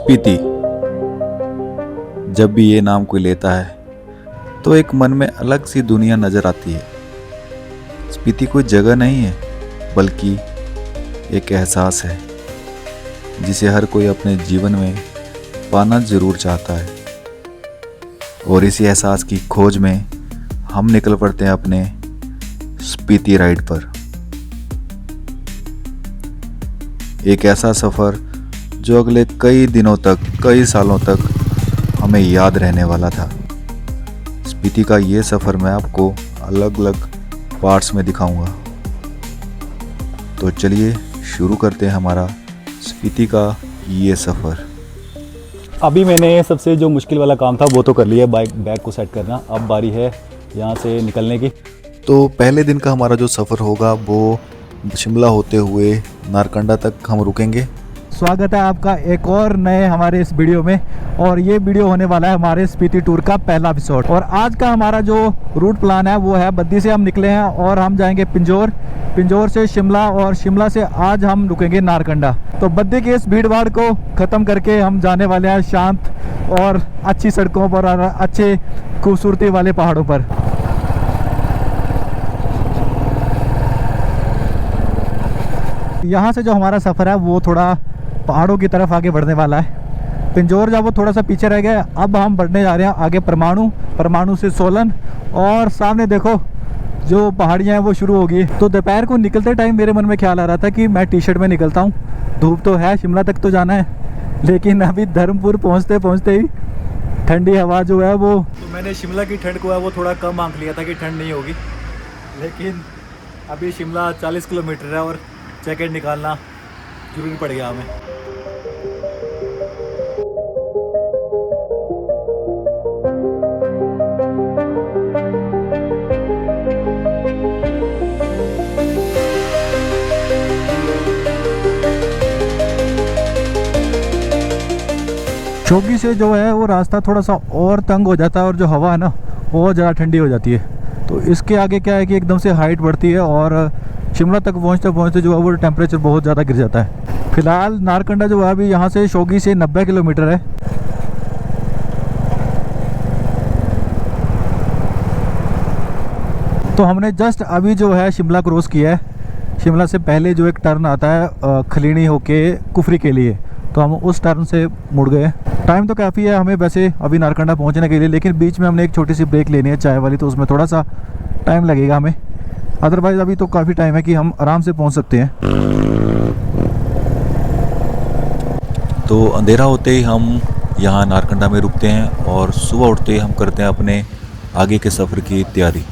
स्पीति। जब भी ये नाम कोई लेता है तो एक मन में अलग सी दुनिया नजर आती है। स्पीति कोई जगह नहीं है बल्कि एक एहसास है जिसे हर कोई अपने जीवन में पाना जरूर चाहता है। और इसी एहसास की खोज में हम निकल पड़ते हैं अपने स्पीति राइड पर। एक ऐसा सफ़र जो अगले कई दिनों तक, कई सालों तक हमें याद रहने वाला था। स्पीति का ये सफ़र मैं आपको अलग अलग पार्ट्स में दिखाऊंगा। तो चलिए शुरू करते हैं हमारा स्पीति का ये सफ़र। अभी मैंने सबसे जो मुश्किल वाला काम था वो तो कर लिया, बैग को सेट करना। अब बारी है यहाँ से निकलने की। तो पहले दिन का हमारा जो सफ़र होगा वो शिमला होते हुए नारकंडा तक हम रुकेंगे। स्वागत है आपका एक और नए हमारे इस वीडियो में। और ये वीडियो होने वाला है हमारे स्पीति टूर का पहला एपिसोड। और आज का हमारा जो रूट प्लान है वो है, बद्दी से हम निकले हैं और हम जाएंगे पिंजौर, पिंजौर से शिमला, और शिमला से आज हम रुकेंगे नारकंडा। तो बद्दी की इस भीड़ भाड़ को ख़त्म करके हम जाने वाले हैं शांत और अच्छी सड़कों पर और अच्छे खूबसूरती वाले पहाड़ों पर। यहाँ से जो हमारा सफ़र है वो थोड़ा पहाड़ों की तरफ आगे बढ़ने वाला है। पिंजौर जब वो थोड़ा सा पीछे रह गया, अब हम बढ़ने जा रहे हैं आगे परमाणु, परमाणु से सोलन, और सामने देखो जो पहाड़ियाँ हैं वो शुरू हो गई। तो दोपहर को निकलते टाइम मेरे मन में ख्याल आ रहा था कि मैं टी शर्ट में निकलता हूँ। धूप तो है, शिमला तक तो जाना है, लेकिन अभी धर्मपुर पहुँचते पहुँचते ही ठंडी हवा जो है वो, तो मैंने शिमला की ठंड को है वो थोड़ा कम आंक लिया था कि ठंड नहीं होगी, लेकिन अभी शिमला 40 किलोमीटर है और जैकेट निकालना जरूरी पड़ गया हमें। चौकी से जो है वो रास्ता थोड़ा सा और तंग हो जाता है और जो हवा है ना वो ज़्यादा ठंडी हो जाती है। तो इसके आगे क्या है कि एकदम से हाइट बढ़ती है और शिमला तक पहुँचते पहुँचते जो है वो टेम्परेचर बहुत ज़्यादा गिर जाता है। फिलहाल नारकंडा जो है अभी यहाँ से शोगी से 90 किलोमीटर है। तो हमने जस्ट अभी जो है शिमला क्रॉस किया है। शिमला से पहले जो एक टर्न आता है खलीनी होके कुफरी के लिए, तो हम उस टर्न से मुड़ गए। टाइम तो काफ़ी है हमें वैसे अभी नारकंडा पहुँचने के लिए, लेकिन बीच में हमने एक छोटी सी ब्रेक लेनी है चाय वाली, तो उसमें थोड़ा सा टाइम लगेगा हमें। अदरवाइज़ अभी तो काफ़ी टाइम है कि हम आराम से पहुंच सकते हैं। तो अंधेरा होते ही हम यहाँ नारकंडा में रुकते हैं और सुबह उठते ही हम करते हैं अपने आगे के सफ़र की तैयारी।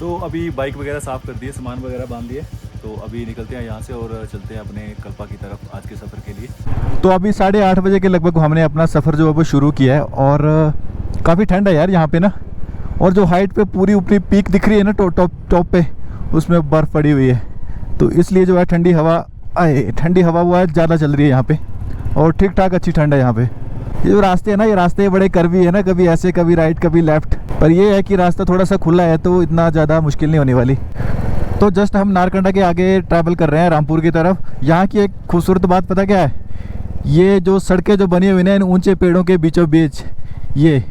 तो अभी बाइक वगैरह साफ़ कर दिए, सामान वगैरह बांध दिए, तो अभी निकलते हैं यहाँ से और चलते हैं अपने कल्पा की तरफ आज के सफ़र के लिए। तो अभी 8:30 बजे के लगभग हमने अपना सफ़र जो है वो शुरू किया है। और काफ़ी ठंड है यार यहाँ पे ना, और जो हाइट पे पूरी ऊपरी पीक दिख रही है ना टॉप पे, उसमें बर्फ़ पड़ी हुई है, तो इसलिए जो है ठंडी हवा वो है ज़्यादा चल रही है यहाँ पे, और ठीक ठाक अच्छी ठंड है यहाँ पे। ये जो रास्ते हैं ना, ये रास्ते बड़े कर्वी है ना, कभी ऐसे कभी राइट कभी लेफ़्ट, पर ये है कि रास्ता थोड़ा सा खुला है तो इतना ज़्यादा मुश्किल नहीं होने वाली। तो जस्ट हम नारकंडा के आगे ट्रैवल कर रहे हैं रामपुर की तरफ। यहाँ की एक खूबसूरत बात पता क्या है, ये जो सड़कें जो बनी हुई हैं इन ऊंचे पेड़ों के बीचों बीच, ये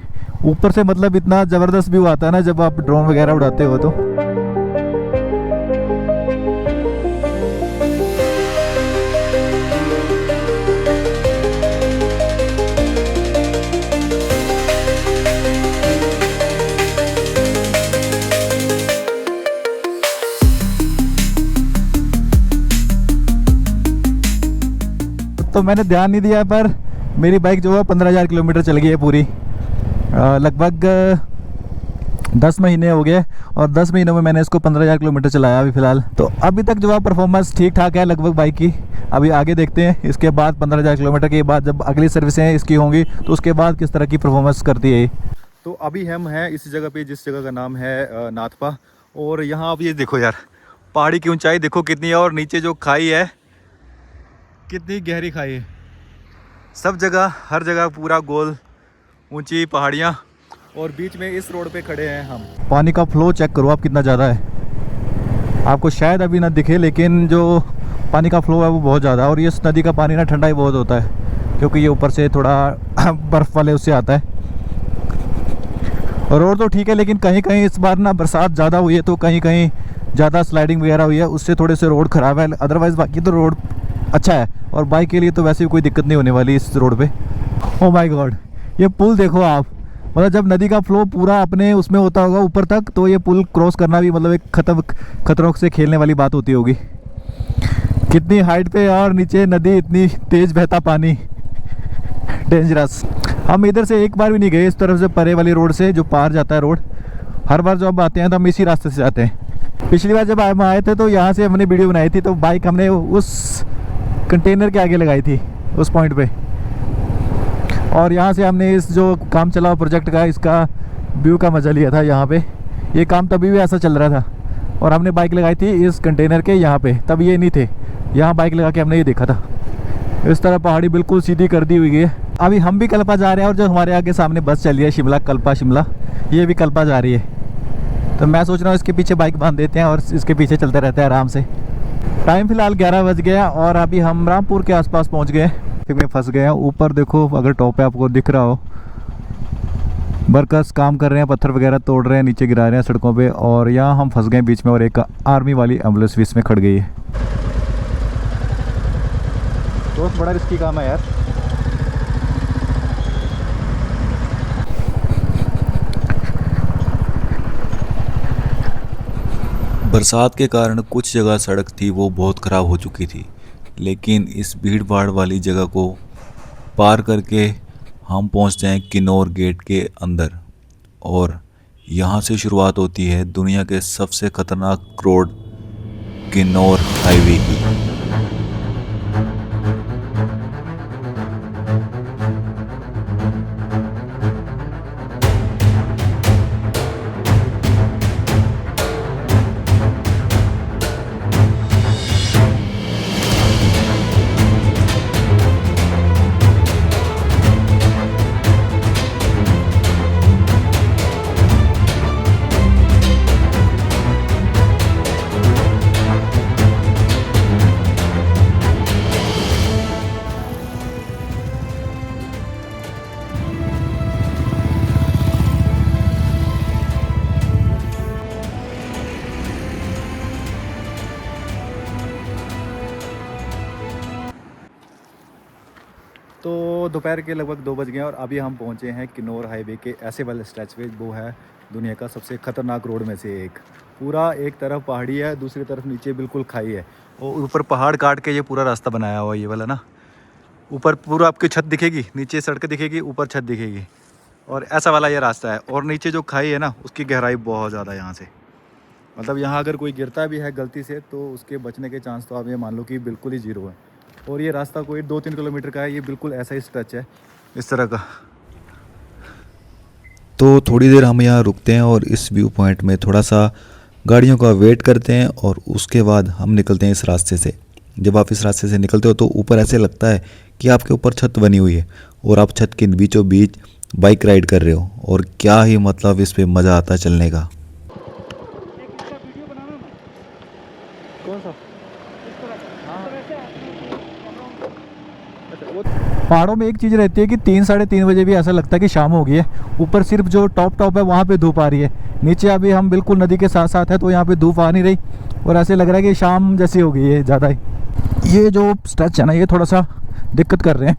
ऊपर से मतलब इतना ज़बरदस्त व्यू आता है ना जब आप ड्रोन वगैरह उड़ाते हो। तो मैंने ध्यान नहीं दिया, पर मेरी बाइक जो है 15,000 किलोमीटर चल गई है पूरी। लगभग 10 महीने हो गए और 10 महीनों में मैंने इसको 15,000 किलोमीटर चलाया अभी फ़िलहाल। तो अभी तक जो है परफॉर्मेंस ठीक ठाक है लगभग बाइक की। अभी आगे देखते हैं इसके बाद 15,000 किलोमीटर के बाद जब अगली सर्विसें इसकी होंगी तो उसके बाद किस तरह की परफॉर्मेंस करती है। तो अभी हम हैं इस जगह पे जिस जगह का नाम है नाथपा। और यहाँ आप ये देखो यार, पहाड़ी की ऊंचाई देखो कितनी है, और नीचे जो खाई है कितनी गहरी खाई है। सब जगह हर जगह पूरा गोल ऊंची पहाड़ियाँ, और बीच में इस रोड पे खड़े हैं हम। पानी का फ्लो चेक करो आप कितना ज़्यादा है, आपको शायद अभी ना दिखे, लेकिन जो पानी का फ्लो है वो बहुत ज़्यादा है। और ये नदी का पानी ना ठंडा ही बहुत होता है, क्योंकि ये ऊपर से थोड़ा बर्फ़ वाले उससे आता है। रोड तो ठीक है, लेकिन कहीं कहीं इस बार ना बरसात ज़्यादा हुई है तो कहीं कहीं ज़्यादा स्लाइडिंग वगैरह हुई है, उससे थोड़े से रोड ख़राब है। अदरवाइज़ बाकी तो रोड अच्छा है, और बाइक के लिए तो वैसे भी कोई दिक्कत नहीं होने वाली इस रोड पे। ओ माय गॉड, ये पुल देखो आप, मतलब जब नदी का फ्लो पूरा अपने उसमें होता होगा ऊपर तक, तो ये पुल क्रॉस करना भी मतलब एक खतरों से खेलने वाली बात होती होगी। कितनी हाइट पे और नीचे नदी, इतनी तेज़ बहता पानी, डेंजरस। हम इधर से एक बार भी नहीं गए इस तरफ से परे वाली रोड से जो पार जाता है रोड। हर बार जब आते हैं तो हम इसी रास्ते से जाते हैं। पिछली बार जब हम आए थे तो यहाँ से हमने वीडियो बनाई थी, तो बाइक हमने उस कंटेनर के आगे लगाई थी उस पॉइंट पे, और यहाँ से हमने इस जो काम चला हुआ प्रोजेक्ट का, इसका व्यू का मज़ा लिया था। यहाँ पे ये काम तभी भी ऐसा चल रहा था, और हमने बाइक लगाई थी इस कंटेनर के यहाँ पे, तब ये नहीं थे। यहाँ बाइक लगा के हमने ये देखा था। इस तरह पहाड़ी बिल्कुल सीधी कर दी हुई है। अभी हम भी कल्पा जा रहे हैं, और जो हमारे आगे सामने बस चल रही है शिमला कल्पा शिमला, ये भी कल्पा जा रही है। तो मैं सोच रहा हूँ इसके पीछे बाइक बांध देते हैं और इसके पीछे चलते रहते हैं आराम से। टाइम फ़िलहाल 11 बज गया और अभी हम रामपुर के आसपास पहुँच गए, में फंस गए हैं। ऊपर देखो, अगर टॉप पे आपको दिख रहा हो, वर्कर्स काम कर रहे हैं, पत्थर वगैरह तोड़ रहे हैं, नीचे गिरा रहे हैं सड़कों पे, और यहाँ हम फंस गए बीच में, और एक आर्मी वाली एम्बुलेंस भी इसमें खड़ गई है। दोस्त बड़ा रिस्की काम है यार। बरसात के कारण कुछ जगह सड़क थी वो बहुत ख़राब हो चुकी थी, लेकिन इस भीड़ भाड़ वाली जगह को पार करके हम पहुंच जाएं किन्नौर गेट के अंदर, और यहां से शुरुआत होती है दुनिया के सबसे ख़तरनाक रोड किन्नौर हाईवे की। तो दोपहर के लगभग 2 बज गए और अभी हम पहुंचे हैं किन्नौर हाईवे के ऐसे वाले स्ट्रेच पे, वो है दुनिया का सबसे ख़तरनाक रोड में से एक। पूरा एक तरफ पहाड़ी है, दूसरी तरफ नीचे बिल्कुल खाई है, और ऊपर पहाड़ काट के ये पूरा रास्ता बनाया हुआ है ये वाला ना। ऊपर पूरा आपकी छत दिखेगी, नीचे सड़क दिखेगी, ऊपर छत दिखेगी, और ऐसा वाला ये रास्ता है। और नीचे जो खाई है ना, उसकी गहराई बहुत ज़्यादा है यहाँ से, मतलब यहाँ अगर कोई गिरता भी है गलती से तो उसके बचने के चांस तो आप ये मान लो कि बिल्कुल ही ज़ीरो है। और ये रास्ता कोई 2-3 किलोमीटर का है, ये बिल्कुल ऐसा ही स्ट्रेच है इस तरह का। तो थोड़ी देर हम यहाँ रुकते हैं और इस व्यू पॉइंट में थोड़ा सा गाड़ियों का वेट करते हैं, और उसके बाद हम निकलते हैं इस रास्ते से। जब आप इस रास्ते से निकलते हो तो ऊपर ऐसे लगता है कि आपके ऊपर छत बनी हुई है और आप छत के बीचों बीच बाइक राइड कर रहे हो, और क्या ही मतलब इस पे मज़ा आता है चलने का। पहाड़ों में एक चीज़ रहती है कि 3-3:30 बजे भी ऐसा लगता है कि शाम हो गई है। ऊपर सिर्फ जो टॉप है वहाँ पे धूप आ रही है, नीचे अभी हम बिल्कुल नदी के साथ साथ है तो यहाँ पे धूप आ नहीं रही, और ऐसे लग रहा है कि शाम जैसी हो गई है ज़्यादा ही। ये जो स्ट्रेच है ना, ये थोड़ा सा दिक्कत कर रहे हैं।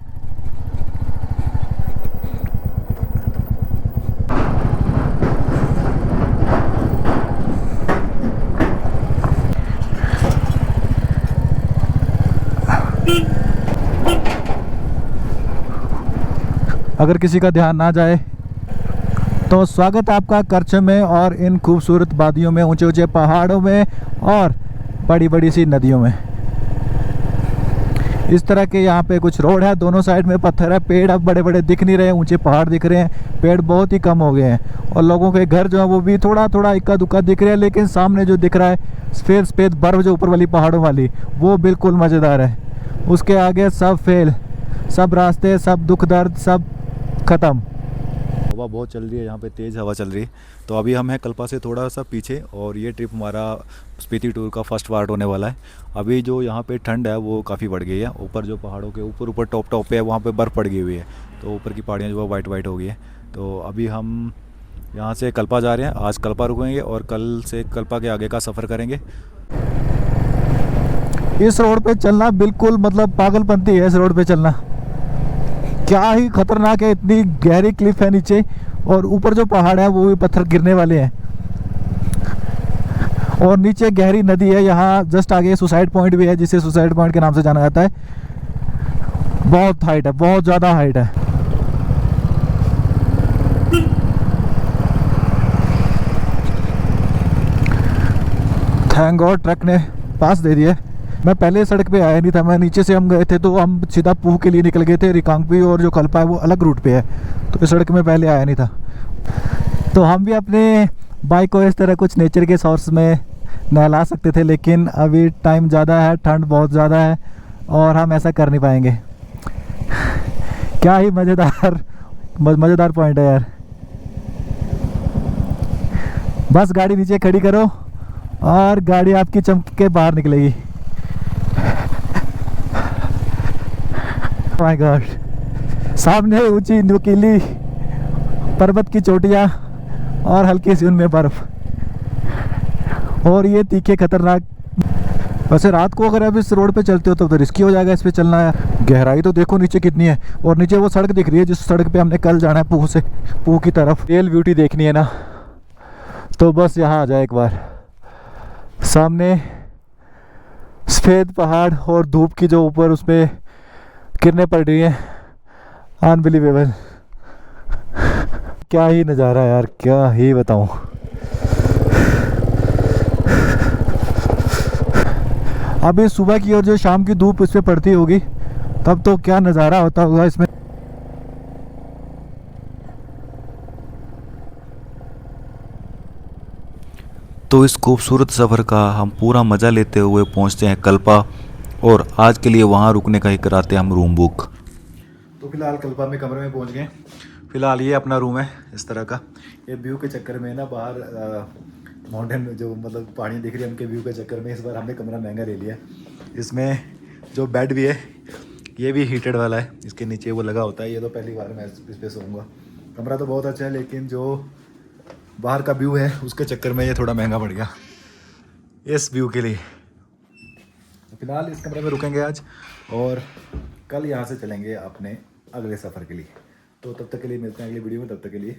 अगर किसी का ध्यान ना जाए तो स्वागत आपका कच्छ में और इन खूबसूरत वादियों में, ऊंचे ऊंचे पहाड़ों में और बड़ी बड़ी सी नदियों में। इस तरह के यहाँ पे कुछ रोड है, दोनों साइड में पत्थर है, पेड़ अब बड़े बड़े दिख नहीं रहे, ऊंचे पहाड़ दिख रहे हैं, पेड़ बहुत ही कम हो गए हैं, और लोगों के घर जो है वो भी थोड़ा थोड़ा इक्का दुक्का दिख रहे हैं। लेकिन सामने जो दिख रहा है सफ़ेद सफ़ेद बर्फ़ जो ऊपर वाली पहाड़ों वाली, वो बिल्कुल मज़ेदार है। उसके आगे सब फेल, सब रास्ते, सब दुख दर्द, सब ख़त्म। हवा बहुत चल रही है, यहाँ पे तेज़ हवा चल रही है। तो अभी हम हैं कल्पा से थोड़ा सा पीछे और ये ट्रिप हमारा स्पीति टूर का फर्स्ट पार्ट होने वाला है। अभी जो यहाँ पे ठंड है वो काफ़ी बढ़ गई है। ऊपर जो पहाड़ों के ऊपर टॉप पे है वहाँ पे बर्फ़ पड़ गई हुई है, तो ऊपर की पहाड़ियाँ जो है वाइट हो गई है। तो अभी हम यहाँ से कल्पा जा रहे हैं। आज कल्पा रुकेंगे और कल से कल्पा के आगे का सफ़र करेंगे। इस रोड पे चलना बिल्कुल मतलब पागलपंती है। इस रोड पे चलना क्या ही खतरनाक है। इतनी गहरी क्लिफ है नीचे और ऊपर जो पहाड़ है वो भी पत्थर गिरने वाले हैं और नीचे गहरी नदी है। यहाँ जस्ट आगे सुसाइड पॉइंट भी है, जिसे सुसाइड पॉइंट के नाम से जाना जाता है। बहुत हाइट है, बहुत ज़्यादा हाइट है। थैंक गॉड ट्रक ने पास दे दिया। मैं पहले सड़क पे आया नहीं था, मैं नीचे से हम गए थे तो हम सीधा पूह के लिए निकल गए थे। रिकांगपी और जो कल्पा है वो अलग रूट पे है, तो इस सड़क में पहले आया नहीं था। तो हम भी अपने बाइक को इस तरह कुछ नेचर के सोर्स में नहला सकते थे, लेकिन अभी टाइम ज़्यादा है, ठंड बहुत ज़्यादा है और हम ऐसा कर नहीं पाएंगे। क्या ही मज़ेदार पॉइंट है यार। बस गाड़ी नीचे खड़ी करो और गाड़ी आपकी चमक के बाहर निकलेगी। माय गॉड, सामने ऊंची नुकीली पर्वत की चोटियां और हल्की सी उनमें बर्फ और ये तीखे खतरनाक। वैसे रात को अगर आप इस रोड पे चलते हो तो रिस्की हो जाएगा इस पे चलना है। गहराई तो देखो नीचे कितनी है और नीचे वो सड़क दिख रही है जिस सड़क पे हमने कल जाना है पूह की तरफ। रियल ब्यूटी देखनी है ना, तो बस यहाँ आ जाए एक बार। सामने सफ़ेद पहाड़ और धूप की जो ऊपर उस पर किरणें पड़ रही हैं, अनबिलीवेबल। क्या ही नज़ारा यार, क्या ही बताऊं। अभी सुबह की और जो शाम की धूप इस पे पड़ती होगी तब तो क्या नज़ारा होता होगा इसमें। तो इस खूबसूरत सफ़र का हम पूरा मज़ा लेते हुए पहुंचते हैं कल्पा और आज के लिए वहां रुकने का ही कराते हैं हम रूम बुक। तो फिलहाल कल्पा में कमरे में पहुंच गए। फिलहाल ये अपना रूम है इस तरह का। ये व्यू के चक्कर में ना बाहर माउंटेन जो मतलब पहाड़ियाँ दिख रही है उनके व्यू के चक्कर में इस बार हमने कमरा महंगा ले लिया। इसमें जो बेड भी है ये भी हीटेड वाला है, इसके नीचे वो लगा होता है। ये तो पहली बार मैं इस पे सोऊंगा। कमरा तो बहुत अच्छा है लेकिन जो बाहर का व्यू है उसके चक्कर में ये थोड़ा महंगा पड़ गया इस व्यू के लिए। तो फिलहाल इस कमरे में रुकेंगे आज और कल यहाँ से चलेंगे अपने अगले सफ़र के लिए। तो तब तक के लिए मिलते हैं अगली वीडियो में, तब तक के लिए